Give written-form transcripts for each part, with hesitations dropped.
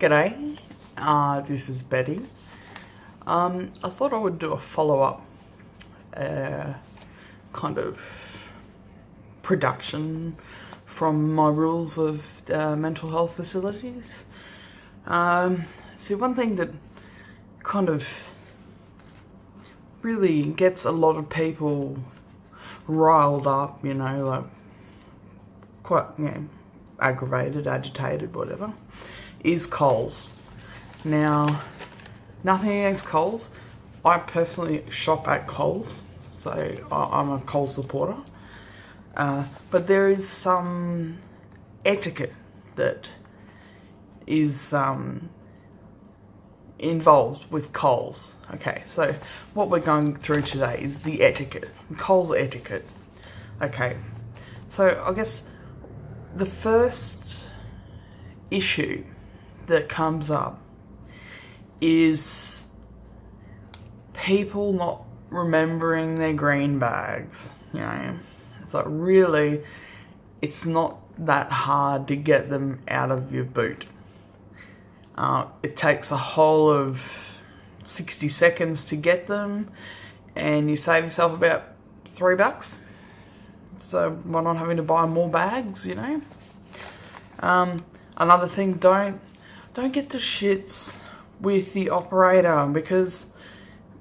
G'day, this is Betty. I thought I would do a follow-up kind of production from my rules of mental health facilities. See, one thing that kind of really gets a lot of people riled up, like quite, aggravated, agitated, whatever, is Coles. Now, nothing against Coles. I personally shop at Coles, so I'm a Coles supporter. But there is some etiquette that is involved with Coles. Okay, so what we're going through today is the etiquette, Coles etiquette. Okay, so I guess the first issue that comes up is people not remembering their green bags. It's like, really, it's not that hard to get them out of your boot. It takes a whole of 60 seconds to get them, and you save yourself about $3. So why not having to buy more bags, Another thing, don't get the shits with the operator because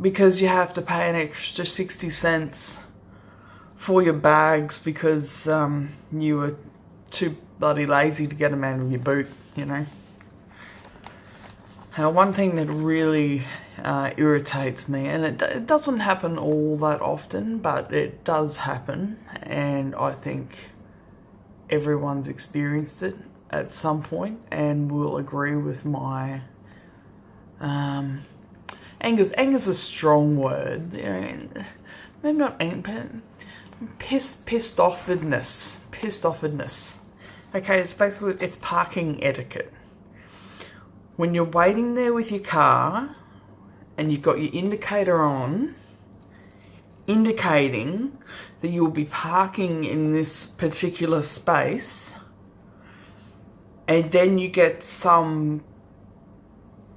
you have to pay an extra 60 cents for your bags because you were too bloody lazy to get them out of your boot, Now, one thing that really irritates me, and it doesn't happen all that often, but it does happen, and I think everyone's experienced it at some point and will agree with my anger's a strong word, maybe not anger, but pissed offedness. Okay, it's parking etiquette. When you're waiting there with your car and you've got your indicator on, indicating that you'll be parking in this particular space, and then you get some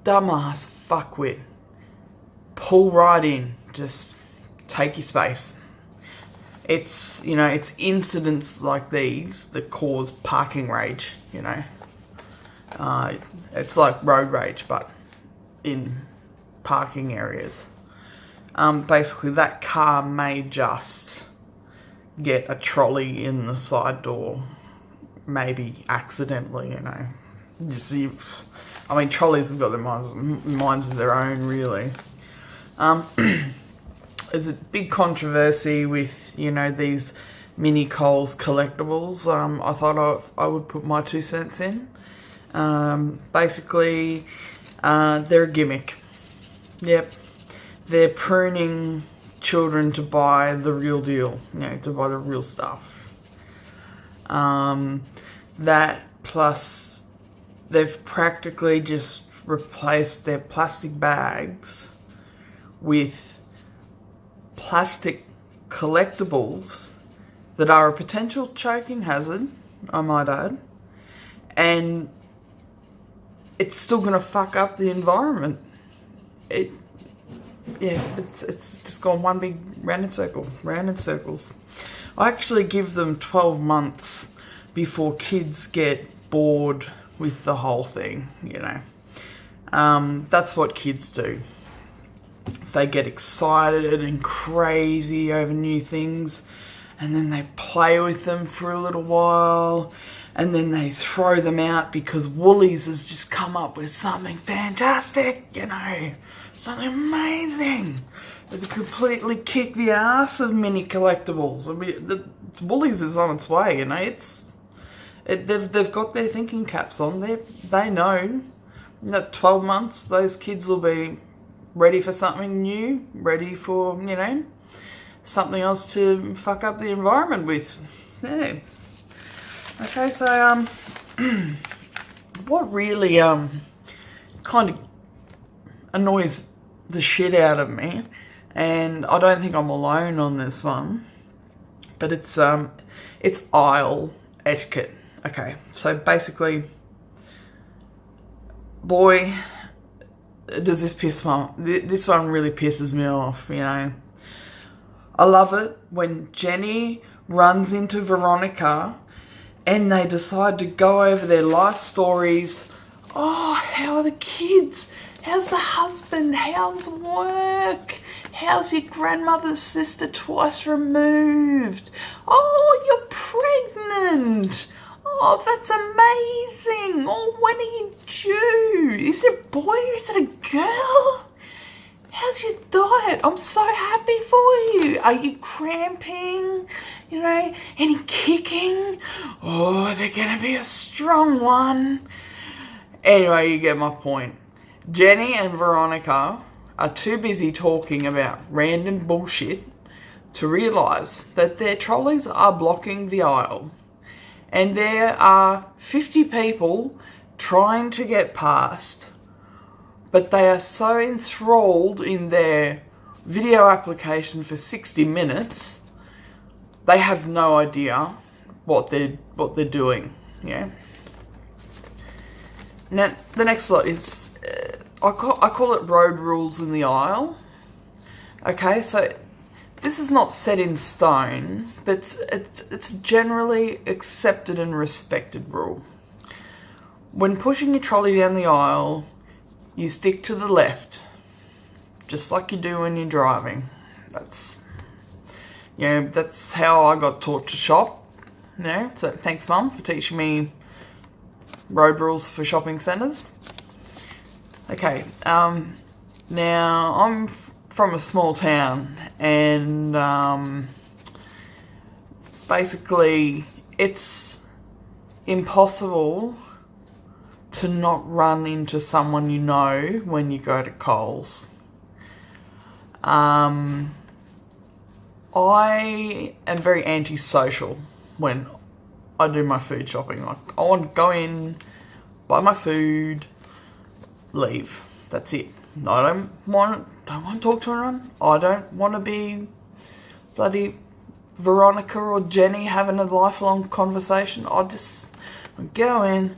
dumbass fuckwit pull right in, just take your space. It's incidents like these that cause parking rage, It's like road rage, but in parking areas. Basically, that car may just get a trolley in the side door, maybe accidentally, trolleys have got their minds of their own, really. There's a big controversy with, these mini Coles collectibles. I thought I would put my 2 cents in. Basically, they're a gimmick. Yep. They're pruning children to buy the real deal, to buy the real stuff. That plus they've practically just replaced their plastic bags with plastic collectibles that are a potential choking hazard, I might add, and it's still going to fuck up the environment. It's just gone one big round in circles. I actually give them 12 months before kids get bored with the whole thing, That's what kids do. They get excited and crazy over new things, and then they play with them for a little while, and then they throw them out because Woolies has just come up with something fantastic, something amazing. It's completely kicked the ass of mini collectibles. The Woolies is on its way, They've got their thinking caps on. They know that 12 months, those kids will be ready for something new, ready for, something else to fuck up the environment with. Yeah. Okay, so, what really, kind of annoys the shit out of me, and I don't think I'm alone on this one, but it's aisle etiquette. Okay, so basically, boy, does this piss me off. This one really pisses me off, you know. I love it when Jenny runs into Veronica and they decide to go over their life stories. Oh, how are the kids? How's the husband? How's work? How's your grandmother's sister twice removed? Oh, you're pregnant. Oh, that's amazing. Oh, when are you due? Is it a boy or is it a girl? How's your diet? I'm so happy for you. Are you cramping? You know, any kicking? Oh, they're going to be a strong one. Anyway, you get my point. Jenny and Veronica are too busy talking about random bullshit to realise that their trolleys are blocking the aisle. And there are 50 people trying to get past, but they are so enthralled in their video application for 60 minutes, they have no idea what they're doing. Yeah. Now the next lot is I call it road rules in the aisle. Okay, so this is not set in stone, but it's a generally accepted and respected rule. When pushing your trolley down the aisle, you stick to the left, just like you do when you're driving. That's how I got taught to shop. Yeah, so thanks, Mum, for teaching me road rules for shopping centres. Okay, now I'm from a small town, and basically it's impossible to not run into someone you know when you go to Coles. I am very antisocial when I do my food shopping. Like, I want to go in, buy my food, leave. That's it. I don't want to talk to anyone. I don't want to be bloody Veronica or Jenny having a lifelong conversation. I just go in,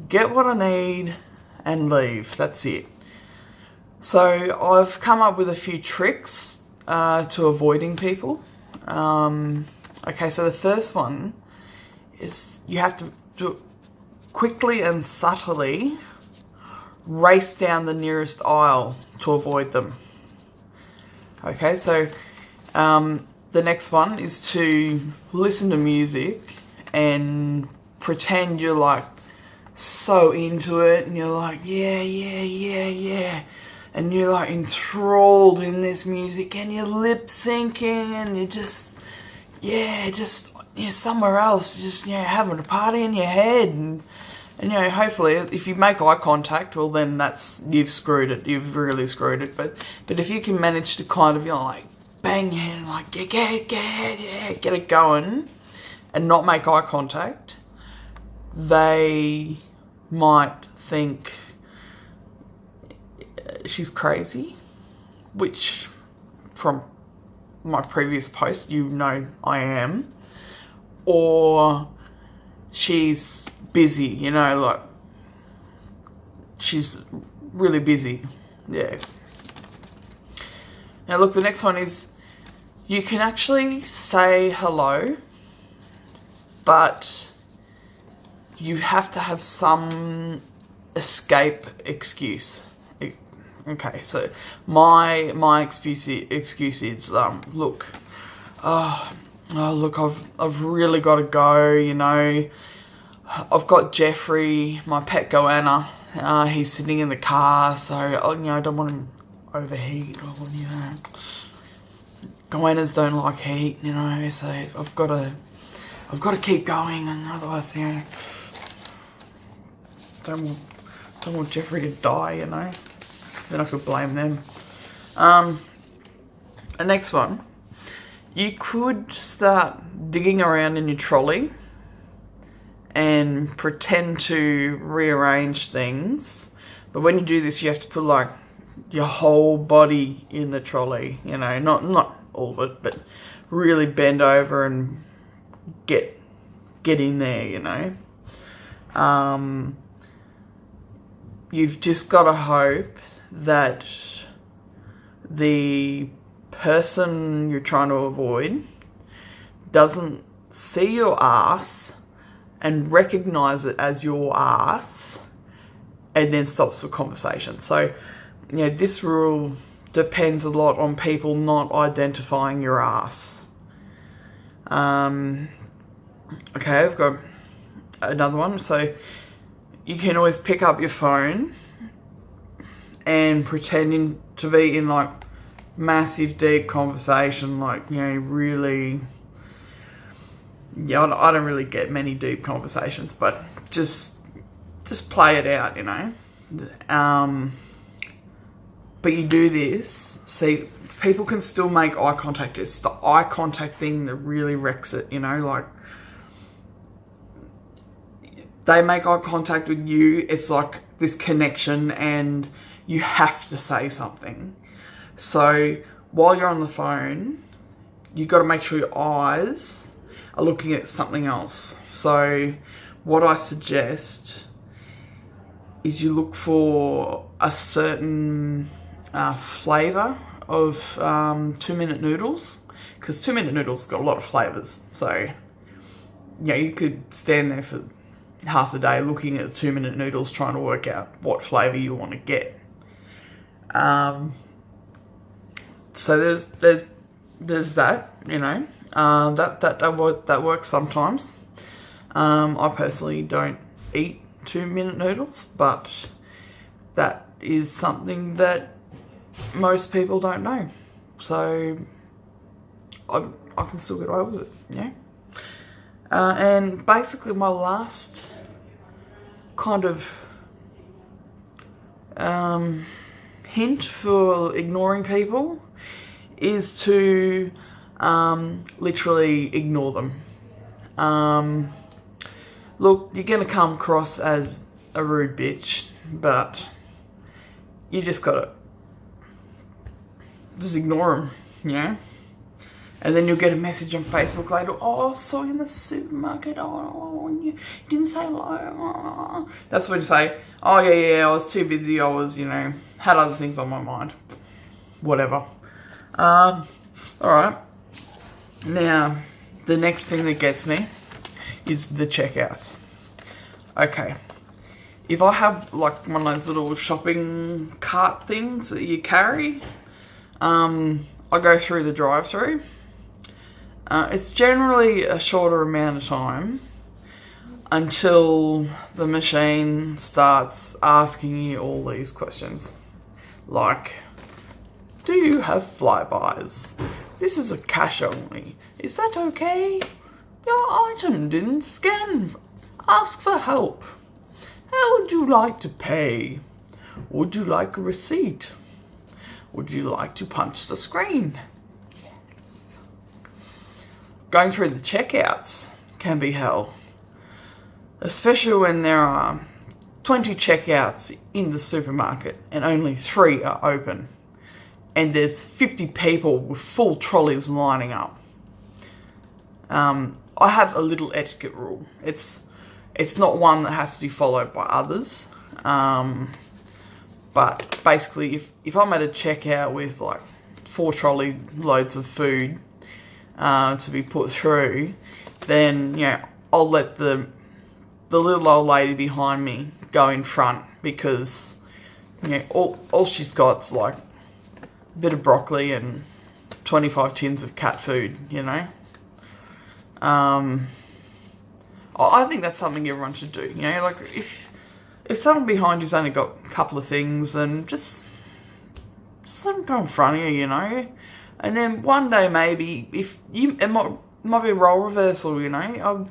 get what I need, and leave. That's it. So I've come up with a few tricks to avoiding people. Okay, so the first one is you have to do it quickly and subtly. Race down the nearest aisle to avoid them. Okay, so the next one is to listen to music and pretend you're like so into it, and you're like, yeah, and you're like enthralled in this music, and you're lip syncing, and you're somewhere else, just having a party in your head, and hopefully if you make eye contact, well then you've screwed it. You've really screwed it. But if you can manage to kind of like bang your head, like get it going, and not make eye contact, they might think she's crazy, which from my previous post I am, or she's busy, like she's really busy. Yeah. Now look, the next one is you can actually say hello, but you have to have some escape excuse. Okay, so my excuse is look, I've really got to go. I've got Jeffrey, my pet goanna. He's sitting in the car, so I don't want him overheat. Goannas don't like heat, so I've got to keep going, and otherwise, don't want Jeffrey to die, Then I could blame them. The next one, you could start digging around in your trolley and pretend to rearrange things, but when you do this, you have to put like your whole body in the trolley. Not all of it, but really bend over and get in there. you've just got to hope that the person you're trying to avoid doesn't see your ass and recognize it as your ass and then stops the conversation. So, this rule depends a lot on people not identifying your ass. Okay, I've got another one. So you can always pick up your phone and pretending to be in like massive deep conversation, like, really, I don't really get many deep conversations, but just play it out, but you do this, see, people can still make eye contact. It's the eye contact thing that really wrecks it, like, they make eye contact with you, it's like this connection and you have to say something. So while you're on the phone, you've got to make sure your eyes are looking at something else. So what I suggest is you look for a certain flavour of 2-minute noodles, because 2-minute noodles got a lot of flavours. So, you could stand there for half the day looking at 2-minute noodles trying to work out what flavour you want to get. So there's that, that works sometimes. I personally don't eat 2-minute noodles, but that is something that most people don't know. So I can still get away with it, and basically my last kind of hint for ignoring people is to literally ignore them. Look, you're going to come across as a rude bitch, but you just got to just ignore them, And then you'll get a message on Facebook later, I saw you in the supermarket, you didn't say hello. That's when you say, yeah, I was too busy, I was, had other things on my mind. Whatever. Alright. Now, the next thing that gets me is the checkouts. Okay. If I have like one of those little shopping cart things that you carry, I go through the drive-through. It's generally a shorter amount of time until the machine starts asking you all these questions. Like, do you have flybys? This is a cash only. Is that okay? Your item didn't scan. Ask for help. How would you like to pay? Would you like a receipt? Would you like to punch the screen? Yes. Going through the checkouts can be hell. Especially when there are 20 checkouts in the supermarket and only 3 are open. And there's 50 people with full trolleys lining up. I have a little etiquette rule. It's not one that has to be followed by others. But basically, if I'm at a checkout with like 4 trolley loads of food to be put through, then I'll let the little old lady behind me go in front, because all she's got's like a bit of broccoli and 25 tins of cat food, I think that's something everyone should do, like if someone behind you's only got a couple of things, then just let them go in front of you, and then one day maybe, if it might be a role reversal, I'll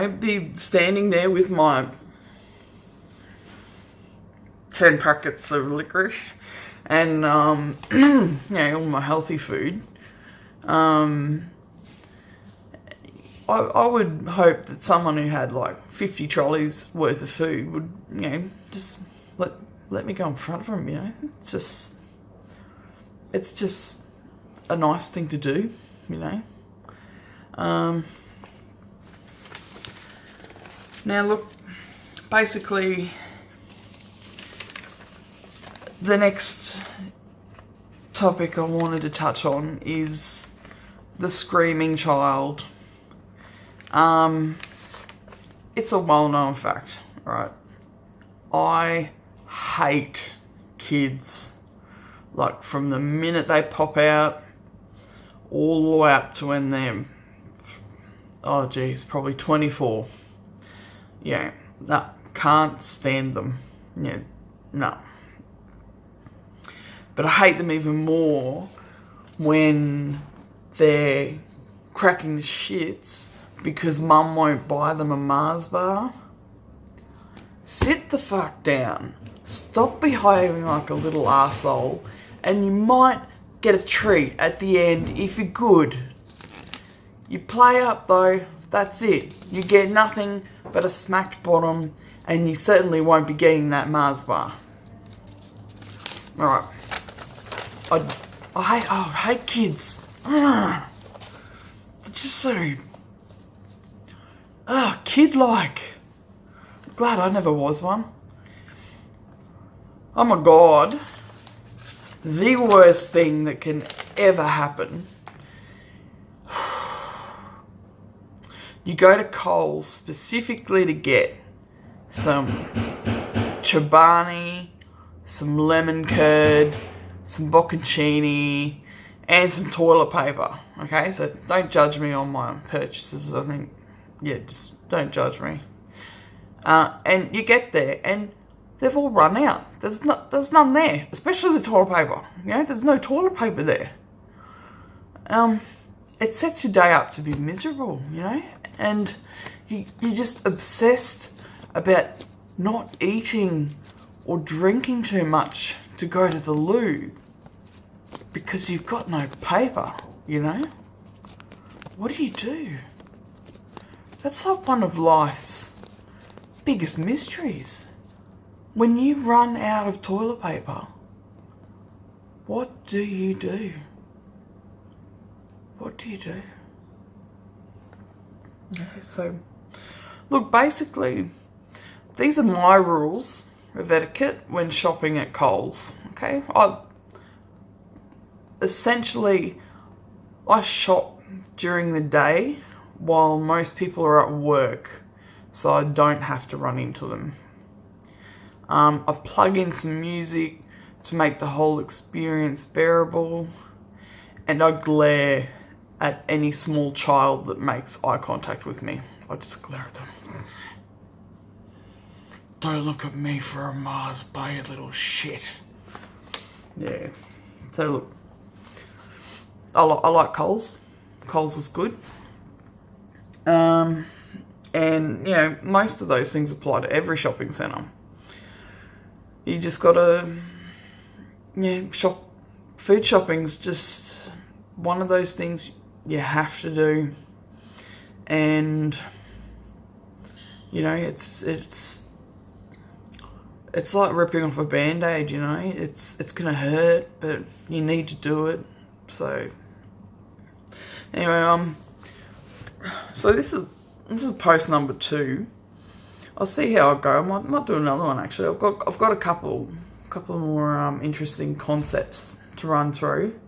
be standing there with my 10 packets of licorice and all my healthy food. I would hope that someone who had like 50 trolleys worth of food would, just let me go in front of them, It's just a nice thing to do, Now look, basically, the next topic I wanted to touch on is the screaming child. It's a well-known fact, right? I hate kids. Like, from the minute they pop out, all the way up to when they're, oh geez, probably 24. Yeah, no, can't stand them. Yeah, no. But I hate them even more when they're cracking the shits because mum won't buy them a Mars bar. Sit the fuck down. Stop behaving like a little arsehole, and you might get a treat at the end if you're good. You play up though, that's it. You get nothing but a smacked bottom, and you certainly won't be getting that Mars bar. Alright. I hate kids. They're just so kid-like. Glad I never was one. Oh my god. The worst thing that can ever happen. You go to Coles specifically to get some Chobani, some lemon curd, some bocconcini, and some toilet paper. Okay, so don't judge me on my purchases. I think, yeah, just don't judge me. And you get there, and they've all run out. There's none there, especially the toilet paper. You know, there's no toilet paper there. It sets your day up to be miserable, you know, and you're just obsessed about not eating or drinking too much to go to the loo because you've got no paper, you know. What do? That's like one of life's biggest mysteries. When you run out of toilet paper, what do you do? What do you do? Okay, so, look, basically, these are my rules of etiquette when shopping at Coles, okay? I shop during the day while most people are at work, so I don't have to run into them. I plug in some music to make the whole experience bearable, and I glare at any small child that makes eye contact with me. I just glare at them. Don't look at me for a Mars bar, you little shit. Yeah. So look, I like Coles. Coles is good. And, you know, most of those things apply to every shopping centre. You just gotta, shop. Food shopping's just one of those things you have to do. And, you know, it's like ripping off a band-aid, you know. It's gonna hurt, but you need to do it. So, anyway, so this is post number 2. I'll see how I go. I might do another one actually. I've got a couple more interesting concepts to run through.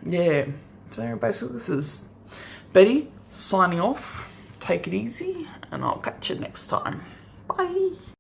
Yeah. So basically, this is Betty signing off. Take it easy, and I'll catch you next time. Bye.